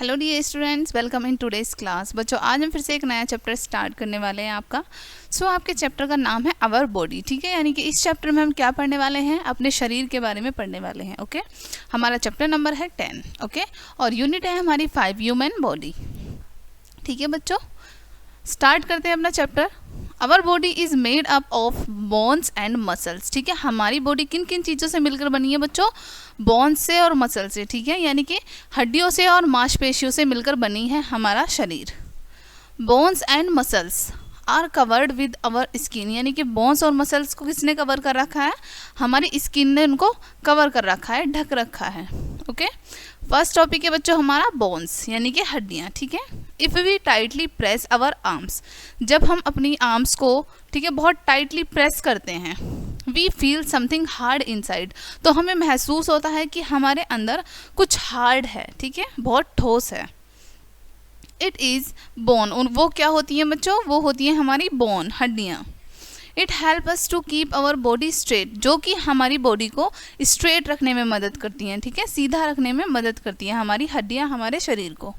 Hello dear students, welcome in today's class. बच्चों, आज हम फिर से एक नया चैप्टर स्टार्ट करने वाले हैं आपका। आपके चैप्टर का नाम है आवर बॉडी। ठीक है, यानी कि इस चैप्टर में हम क्या पढ़ने वाले हैं, अपने शरीर के बारे में पढ़ने वाले हैं। ओके, हमारा चैप्टर नंबर है 10। ओके, और यूनिट है हमारी 5 ह्यूमन बॉडी। ठीक है बच्चों, स्टार्ट करते हैं अपना chapter. Our body is made up of bones and muscles. ठीक है, हमारी बॉडी किन किन चीज़ों से मिलकर बनी है बच्चों? बोन्स से और मसल से। ठीक है, यानी कि हड्डियों से और मांसपेशियों से मिलकर बनी है हमारा शरीर। Bones and muscles are covered with our skin, यानी कि बोन्स और मसल्स को किसने कवर कर रखा है? हमारी स्किन ने उनको कवर कर रखा है, ढक रखा है। ओके, फर्स्ट टॉपिक है बच्चों हमारा बोन्स, यानी कि हड्डियाँ। ठीक है, if we tightly press our arms, जब हम अपनी आर्म्स को, ठीक है, बहुत टाइटली प्रेस करते हैं, we feel something hard inside, तो हमें महसूस होता है कि हमारे अंदर कुछ हार्ड है। ठीक है, बहुत ठोस है। इट इज़ बोन, वो क्या होती हैं बच्चों? वो होती हैं हमारी बोन, हड्डियाँ। It help us to keep our body straight, जो कि हमारी बॉडी को स्ट्रेट रखने में मदद करती हैं। ठीक है, सीधा रखने में मदद करती हैं हमारी हड्डियाँ हमारे शरीर को।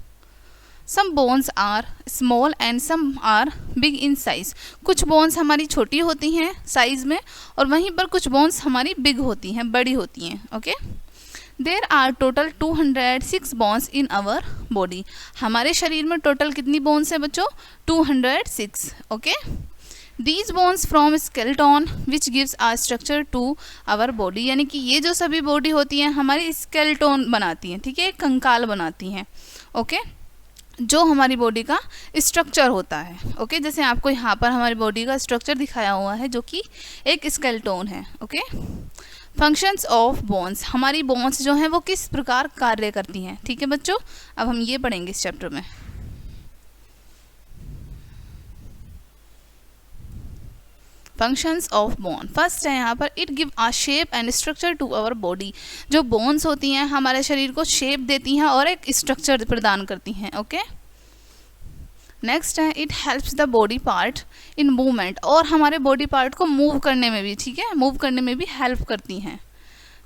Some bones are small and some are big in size, कुछ बोन्स हमारी छोटी होती हैं साइज़ में, और वहीं पर कुछ बोन्स हमारी बिग होती हैं, बड़ी होती हैं। Okay, there are total 206 bones in our body, हमारे शरीर में टोटल कितनी बोन्स है बच्चों? 206। Okay, these bones from skeleton which gives a structure to our body, यानी कि ये जो सभी बॉडी होती हैं हमारी स्केलेटन बनाती हैं। ठीक है, कंकाल बनाती हैं। ओके, जो हमारी बॉडी का स्ट्रक्चर होता है। ओके, जैसे आपको यहाँ पर हमारी बॉडी का स्ट्रक्चर दिखाया हुआ है, जो कि एक स्केलेटन है। ओके, फंक्शंस ऑफ बोन्स, हमारी बोन्स जो हैं वो किस प्रकार कार्य करती हैं। ठीक है बच्चों, अब हम ये पढ़ेंगे इस चैप्टर में। फंक्शंस ऑफ बोन, फर्स्ट है यहाँ पर, it give a shape and structure to our body, जो बोन्स होती हैं हमारे शरीर को शेप देती हैं और एक स्ट्रक्चर प्रदान करती हैं। ओके, नेक्स्ट है, it helps the body part in movement, और हमारे बॉडी पार्ट को मूव करने में भी, ठीक है, मूव करने में भी हेल्प करती हैं।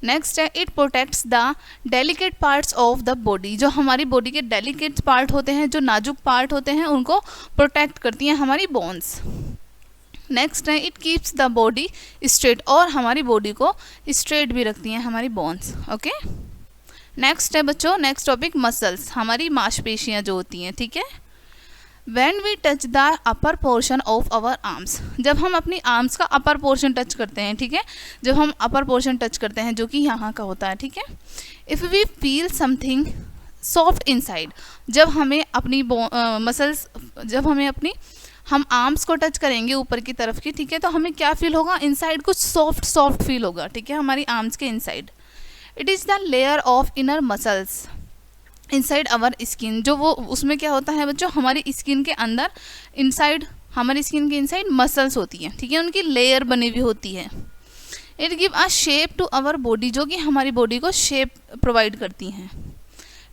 नेक्स्ट है, it protects the delicate parts of the body, जो हमारी बॉडी के डेलिकेट पार्ट होते हैं, जो नाजुक पार्ट होते हैं, उनको प्रोटेक्ट करती हैं हमारी बोन्स। नेक्स्ट है, it keeps the body straight, और हमारी बॉडी को स्ट्रेट भी रखती हैं हमारी बोन्स। ओके, नेक्स्ट है बच्चों, नेक्स्ट टॉपिक मसल्स, हमारी मांसपेशियाँ जो होती हैं। ठीक है, when we touch the upper portion of our arms, जब हम अपनी आर्म्स का अपर पोर्शन टच करते हैं, ठीक है, जब हम अपर पोर्शन टच करते हैं जो कि यहाँ का होता है। ठीक है, if we feel something soft inside, जब हमें अपनी मसल्स, जब हमें अपनी, हम आर्म्स को टच करेंगे ऊपर की तरफ की, ठीक है, तो हमें क्या फील होगा? इनसाइड कुछ सॉफ्ट सॉफ्ट फील होगा। ठीक है, हमारी आर्म्स के inside. It is the layer of inner muscles inside our skin, जो वो, उसमें क्या होता है बच्चों? हमारी स्किन के अंदर इनसाइड, हमारी स्किन के इनसाइड मसल्स होती हैं। ठीक है, उनकी लेयर बनी हुई होती है। It give a shape to our body, जो कि हमारी बॉडी को शेप प्रोवाइड करती हैं।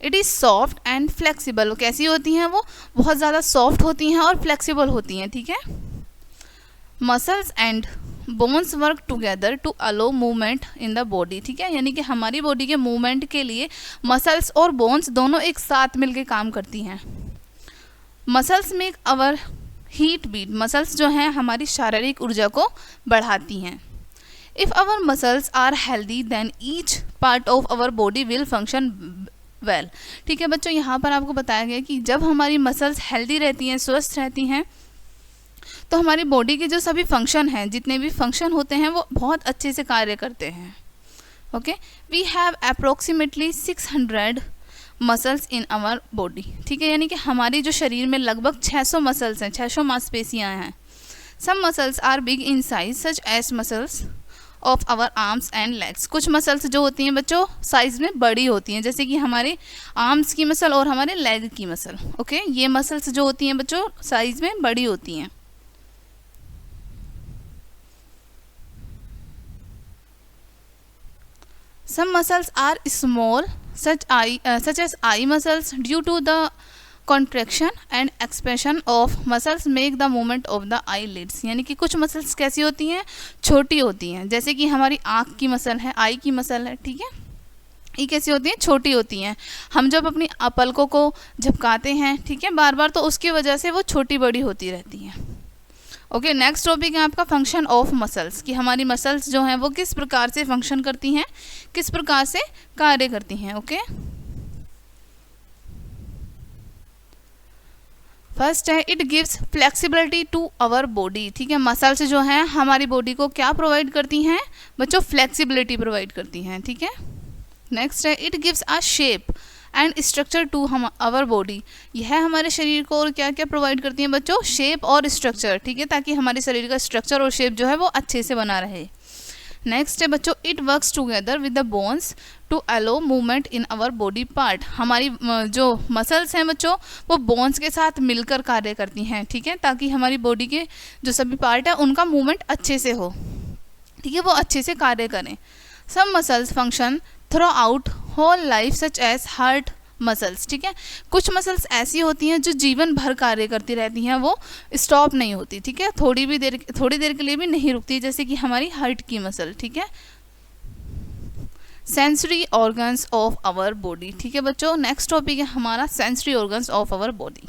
It is soft and flexible, कैसी होती हैं वो? बहुत ज़्यादा सॉफ्ट होती हैं और फ्लेक्सिबल होती हैं। ठीक है, muscles and bones work together to allow movement in the body. ठीक है, यानी कि हमारी बॉडी के मूवमेंट के लिए मसल्स और बोन्स दोनों एक साथ मिलकर काम करती हैं। Muscles make our heart beat, muscles जो हैं हमारी शारीरिक ऊर्जा को बढ़ाती हैं। If our muscles are healthy then each part of our body will function well. ठीक है बच्चों, यहाँ पर आपको बताया गया कि जब हमारी मसल्स हेल्दी रहती हैं, स्वस्थ रहती हैं, तो हमारी बॉडी के जो सभी फंक्शन हैं, जितने भी फंक्शन होते हैं, वो बहुत अच्छे से कार्य करते हैं। Okay, we have approximately 600 muscles in our body. ठीक है, यानी कि हमारी जो शरीर में लगभग 600 मसल्स हैं, 600 मांसपेशियाँ हैं। Some muscles are big in size such as muscles of our arms and legs, कुछ मसल्स जो होती हैं बच्चों साइज़ में बड़ी होती हैं, जैसे कि हमारे आर्म्स की मसल और हमारे लेग की मसल। ओके, ये मसल्स जो होती हैं बच्चों साइज़ में बड़ी होती हैं। Some muscles are small, such as eye muscles. Due to the contraction and expansion of muscles make the movement of the eyelids, यानी कि कुछ मसल्स कैसी होती हैं? छोटी होती हैं, जैसे कि हमारी आँख की मसल है, आई की मसल है। ठीक है, ये कैसी होती हैं, छोटी होती हैं। हम जब अपनी पलकों को झपकाते हैं, ठीक है, बार बार, तो उसकी वजह से वो छोटी बड़ी होती रहती हैं। ओके, नेक्स्ट टॉपिक है आपका फंक्शन ऑफ मसल्स, कि हमारी मसल्स जो हैं वो किस प्रकार से फंक्शन करती हैं, किस प्रकार से कार्य करती हैं। ओके, फर्स्ट है it gives flexibility to our body, ठीक है, मसल्स जो हैं हमारी बॉडी को क्या प्रोवाइड करती हैं बच्चों, फ्लेक्सिबिलिटी प्रोवाइड करती हैं, ठीक है। नेक्स्ट है it gives a shape and structure to हम आवर बॉडी, यह हमारे शरीर को और क्या क्या प्रोवाइड करती हैं बच्चों, शेप और स्ट्रक्चर, ठीक है, ताकि हमारे शरीर का स्ट्रक्चर और शेप जो है वो अच्छे से बना रहे। नेक्स्ट है बच्चों it works together with the bones to allow movement in our body part, हमारी जो मसल्स हैं बच्चों वो बोन्स के साथ मिलकर कार्य करती हैं, ठीक है, ताकि हमारी बॉडी के जो सभी पार्ट है उनका मूवमेंट अच्छे से हो, ठीक है, वो अच्छे से कार्य करें। Some muscles function throughout whole life such as heart muscles, ठीक है, कुछ मसल्स ऐसी होती हैं जो जीवन भर कार्य करती रहती हैं, वो स्टॉप नहीं होती, ठीक है, थोड़ी देर के लिए भी नहीं रुकती, जैसे कि हमारी हार्ट की मसल, ठीक है। Sensory organs of our body, ठीक है बच्चों, नेक्स्ट टॉपिक है हमारा sensory organs of our body.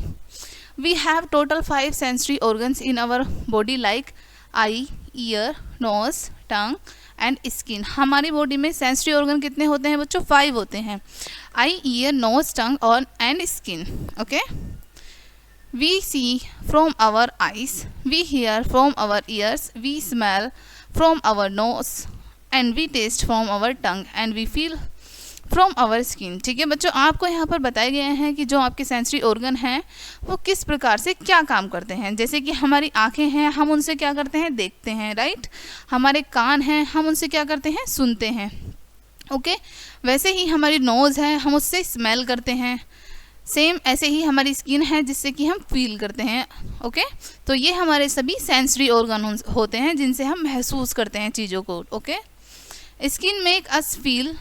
We have total 5 sensory organs in our body like eye, ear, nose, tongue and skin. हमारी बॉडी में सेंसरी ऑर्गन कितने होते हैं बच्चों, 5 होते हैं, आई, ईयर, नोज, टंग और and skin. Okay, we see from our eyes, we hear from our ears, we smell from our nose and we taste from our tongue and we feel from our skin, ठीक है बच्चों, आपको यहाँ पर बताए गए हैं कि जो आपके सेंसरी ऑर्गन हैं वो किस प्रकार से क्या काम करते हैं। जैसे कि हमारी आंखें हैं, हम उनसे क्या करते हैं, देखते हैं, राइट, हमारे कान हैं, हम उनसे क्या करते हैं, सुनते हैं। ओके, वैसे ही हमारी नोज़ है, हम उससे स्मेल करते हैं, सेम ऐसे ही हमारी स्किन है जिससे कि हम फील करते हैं। ओके, तो ये हमारे सभी सेंसरी ऑर्गन होते हैं जिनसे हम महसूस करते हैं चीज़ों को। Okay, skin make us feel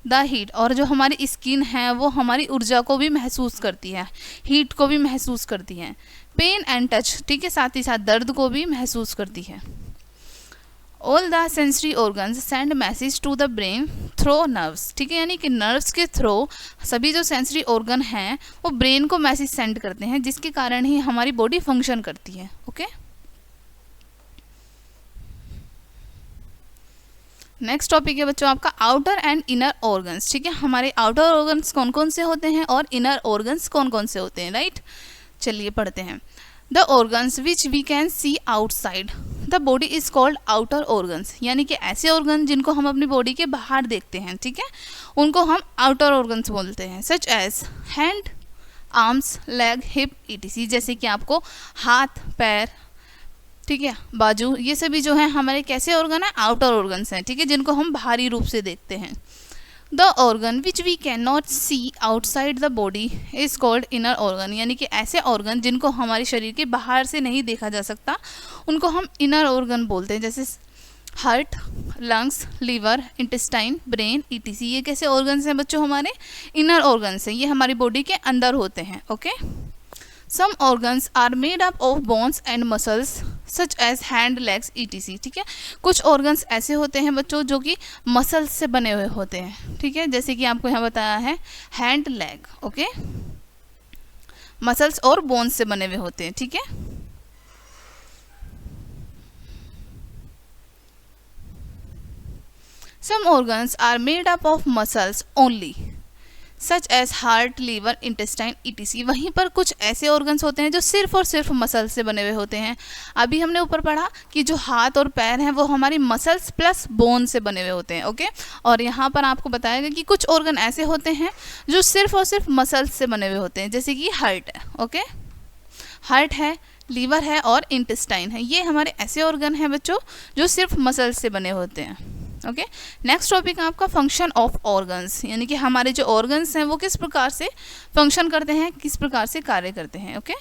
the heat, और जो हमारी स्किन है वो हमारी ऊर्जा को भी महसूस करती है, हीट को भी महसूस करती है। पेन एंड टच, ठीक है, साथ ही साथ दर्द को भी महसूस करती है। All the sensory organs send message to the brain through nerves, ठीक है, यानी कि नर्व्स के थ्रू सभी जो सेंसरी ऑर्गन हैं वो ब्रेन को मैसेज सेंड करते हैं, जिसके कारण ही हमारी बॉडी फंक्शन करती है। ओके, नेक्स्ट टॉपिक है बच्चों आपका आउटर एंड इनर ऑर्गन्स, ठीक है, हमारे आउटर ऑर्गन्स कौन कौन से होते हैं और इनर ऑर्गन्स कौन कौन से होते हैं, राइट। चलिए पढ़ते हैं। The organs which we can see outside the body is called outer organs, यानी कि ऐसे ऑर्गन जिनको हम अपनी बॉडी के बाहर देखते हैं, ठीक है, उनको हम आउटर ऑर्गन्स बोलते हैं। Such as hand, arms, leg, hip etc, जैसे कि आपको हाथ, पैर, ठीक है, बाजू, ये सभी जो है हमारे कैसे ऑर्गन है, आउटर ऑर्गन्स हैं, ठीक है, जिनको हम बाहरी रूप से देखते हैं। The organ which we can not see outside the body is called inner organ, यानी कि ऐसे ऑर्गन जिनको हमारे शरीर के बाहर से नहीं देखा जा सकता उनको हम इनर ऑर्गन बोलते हैं, जैसे heart, lungs, liver, intestine, brain, etc. ये कैसे ऑर्गन्स हैं बच्चों, हमारे इनर ऑर्गन्स हैं, ये हमारी बॉडी के अंदर होते हैं। Okay, some organs are made up of bones and muscles such as hand, legs, etc, ठीक है, कुछ ऑर्गन्स ऐसे होते हैं बच्चों जो कि मसल्स से बने हुए होते हैं, ठीक है, जैसे कि आपको यहाँ बताया है हैंड, लेग, ओके, मसल्स और बोन्स से बने हुए होते हैं, ठीक है। Some organs are made up of muscles only such as heart, liver, intestine, etc. वहीं पर कुछ ऐसे ऑर्गन्स होते हैं जो सिर्फ और सिर्फ मसल्स से बने हुए होते हैं। अभी हमने ऊपर पढ़ा कि जो हाथ और पैर हैं वो हमारी मसल्स प्लस बोन से बने हुए होते हैं। ओके, और यहाँ पर आपको बताया गया कि कुछ ऑर्गन ऐसे होते हैं जो सिर्फ और सिर्फ मसल्स से बने हुए होते हैं, जैसे कि हार्ट है, ओके, हार्ट है, लीवर है और इंटेस्टाइन है, ये हमारे ऐसे ऑर्गन हैं बच्चों जो सिर्फ मसल्स से बने होते हैं। ओके, नेक्स्ट टॉपिक है आपका फंक्शन ऑफ ऑर्गन्स, यानी कि हमारे जो ऑर्गन्स हैं वो किस प्रकार से फंक्शन करते हैं, किस प्रकार से कार्य करते हैं। Okay,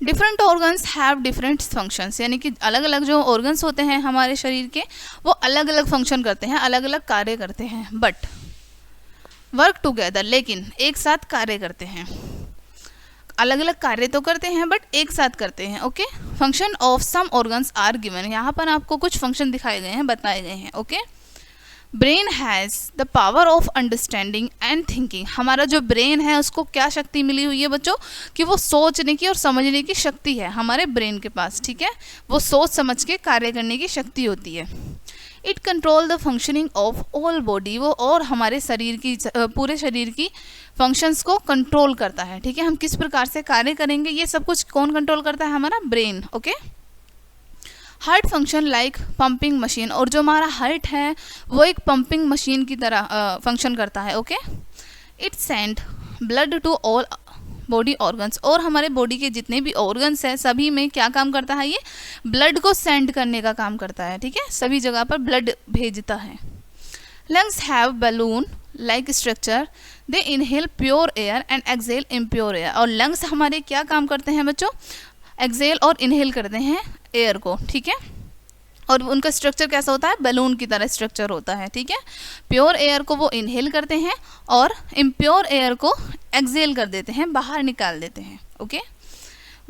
different organs have different functions, यानी कि अलग अलग जो ऑर्गन्स होते हैं हमारे शरीर के वो अलग अलग फंक्शन करते हैं, अलग अलग कार्य करते हैं, बट वर्क टुगेदर, लेकिन एक साथ कार्य करते हैं। अलग अलग कार्य तो करते हैं बट एक साथ करते हैं। Okay, function of some organs are given, यहाँ पर आपको कुछ फंक्शन दिखाए गए हैं, बताए गए हैं। Okay, brain has the power of understanding and thinking. हमारा जो ब्रेन है उसको क्या शक्ति मिली हुई है बच्चों, कि वो सोचने की और समझने की शक्ति है हमारे ब्रेन के पास, ठीक है। वो सोच समझ के कार्य करने की शक्ति होती है। It control the functioning of all body, वो और हमारे शरीर की पूरे शरीर की फंक्शंस को कंट्रोल करता है, ठीक है। हम किस प्रकार से कार्य करेंगे ये सब कुछ कौन कंट्रोल करता है, हमारा brain, okay. Heart function like pumping machine, और जो हमारा हार्ट है वो एक पंपिंग मशीन की तरह फंक्शन करता है, okay. It send blood to all body organs, और हमारे बॉडी के जितने भी ऑर्गन्स हैं सभी में क्या काम करता है, ये ब्लड को सेंड करने का काम करता है, ठीक है। सभी जगह पर ब्लड भेजता है। Lungs have balloon like structure, they inhale pure air and exhale impure air. और लंग्स हमारे क्या काम करते हैं बच्चों, एक्सेल और इनहेल करते हैं एयर को, ठीक है। और उनका स्ट्रक्चर कैसा होता है, बैलून की तरह स्ट्रक्चर होता है, ठीक है। प्योर एयर को वो इनहेल करते हैं और इम्प्योर एयर को एक्सेल कर देते हैं, बाहर निकाल देते हैं, okay.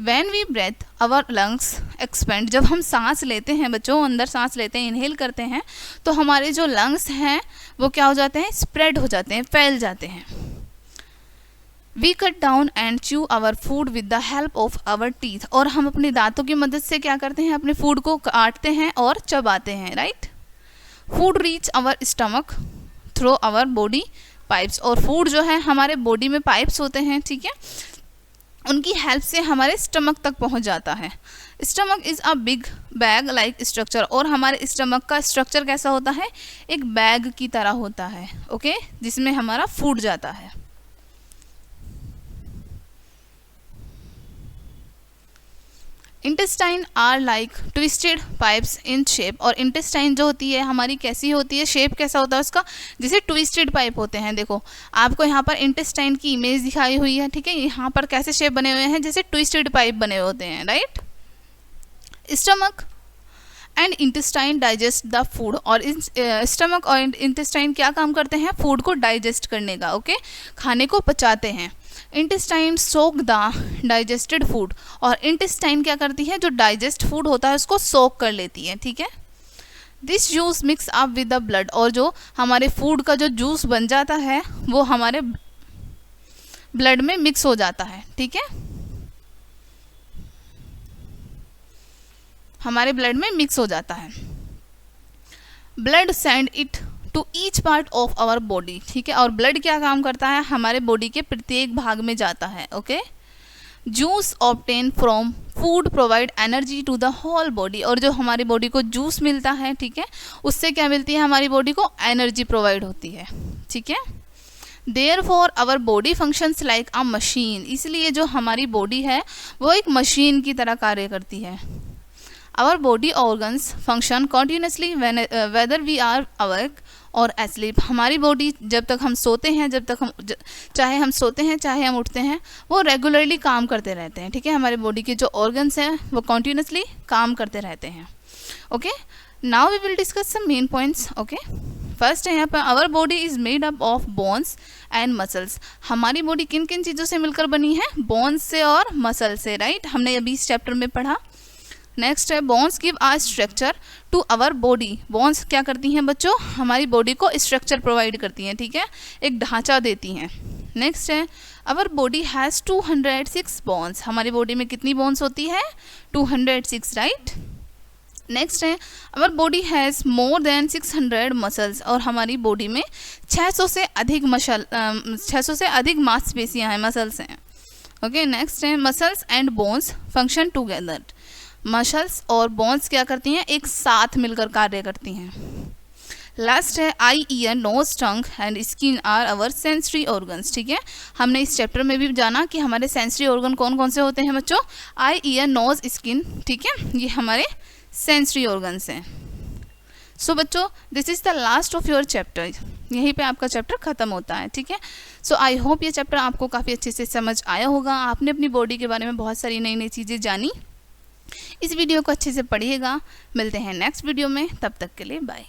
When we breathe our lungs expand, जब हम सांस लेते हैं बच्चों, अंदर सांस लेते हैं, इनहेल करते हैं, तो हमारे जो लंग्स हैं वो क्या हो जाते हैं, स्प्रेड हो जाते हैं, फैल जाते हैं। We cut down and chew our food with the help of our teeth, और हम अपने दांतों की मदद से क्या करते हैं, अपने फूड को काटते हैं और चबाते हैं, right. Food reach our stomach through our body pipes, और फूड जो है हमारे बॉडी में पाइप्स होते हैं, ठीक है, उनकी हेल्प से हमारे स्टमक तक पहुंच जाता है। Stomach is a big bag like structure, और हमारे स्टमक का स्ट्रक्चर कैसा होता है, एक बैग की तरह होता है, ओके, जिसमें हमारा फूड जाता है। Intestine are like twisted pipes in shape, और इंटेस्टाइन जो होती है हमारी कैसी होती है, शेप कैसा होता है उसका, जैसे ट्विस्टेड पाइप होते हैं। देखो आपको यहाँ पर इंटेस्टाइन की इमेज दिखाई हुई है, ठीक है। यहाँ पर कैसे शेप बने हुए हैं, जैसे ट्विस्टेड पाइप बने हुए होते हैं, right. Stomach and intestine digest the food, और स्टमक और इंटेस्टाइन क्या काम करते हैं, फूड को डाइजेस्ट करने का, ओके, खाने को पचाते हैं। Intestine soak the digested food, और इंटेस्टाइन क्या करती है, जो डाइजेस्ट फूड होता है उसको सोक कर लेती है, ठीक है। This juice mix up with the blood, और जो हमारे फूड का जो जूस बन जाता है वो हमारे ब्लड में मिक्स हो जाता है, ठीक है, हमारे ब्लड में मिक्स हो जाता है। Blood send it to each part of our body, ठीक है। और ब्लड क्या काम करता है, हमारे बॉडी के प्रत्येक भाग में जाता है, okay. Juice obtain from food provide energy to the whole body, और जो हमारी बॉडी को जूस मिलता है, ठीक है, उससे क्या मिलती है, हमारी बॉडी को एनर्जी प्रोवाइड होती है, ठीक है। Therefore our body functions like a machine, इसलिए जो हमारी बॉडी है वो एक मशीन की तरह कार्य करती है। Our body organs function continuously whether we are awake और एस्लीप, हमारी बॉडी जब तक हम सोते हैं, जब तक हम चाहे हम सोते हैं चाहे हम उठते हैं, वो रेगुलरली काम करते रहते हैं, ठीक है। हमारे बॉडी के जो ऑर्गन्स हैं वो कॉन्टीन्यूसली काम करते रहते हैं, okay. Now we will discuss some main points, okay. First है यहाँ पर our body is made up of bones and muscles, हमारी बॉडी किन किन चीज़ों से मिलकर बनी है, बोन्स से और मसल से, राइट, हमने अभी इस चैप्टर में पढ़ा। नेक्स्ट है bones give a structure to our body, bones क्या करती हैं बच्चों, हमारी बॉडी को स्ट्रक्चर प्रोवाइड करती हैं, ठीक है, एक ढांचा देती हैं। नेक्स्ट है आवर बॉडी हैज़ 206 बोन्स, हमारी बॉडी में कितनी बोन्स होती है, 206, राइट। नेक्स्ट है our body has more than 600 muscles, और हमारी बॉडी में 600 से अधिक मांसपेशियाँ हैं, मसल्स हैं, ओके। नेक्स्ट है muscles and bones function together, muscles और बोन्स क्या करती हैं, एक साथ मिलकर कार्य करती हैं। लास्ट है eye, ear, nose, tongue and skin are our sensory organs, ठीक है। हमने इस चैप्टर में भी जाना कि हमारे सेंसरी ऑर्गन कौन कौन से होते हैं बच्चों, आई, ईयर, नोज, स्किन, ठीक है, ये हमारे सेंसरी ऑर्गन्स हैं। सो बच्चों this is the last of your chapter, यहीं पे आपका चैप्टर ख़त्म होता है, ठीक है। सो आई होप ये चैप्टर आपको काफ़ी अच्छे से समझ आया होगा, आपने अपनी बॉडी के बारे में बहुत सारी नई नई चीज़ें जानी। इस वीडियो को अच्छे से पढ़िएगा, मिलते हैं नेक्स्ट वीडियो में, तब तक के लिए बाय।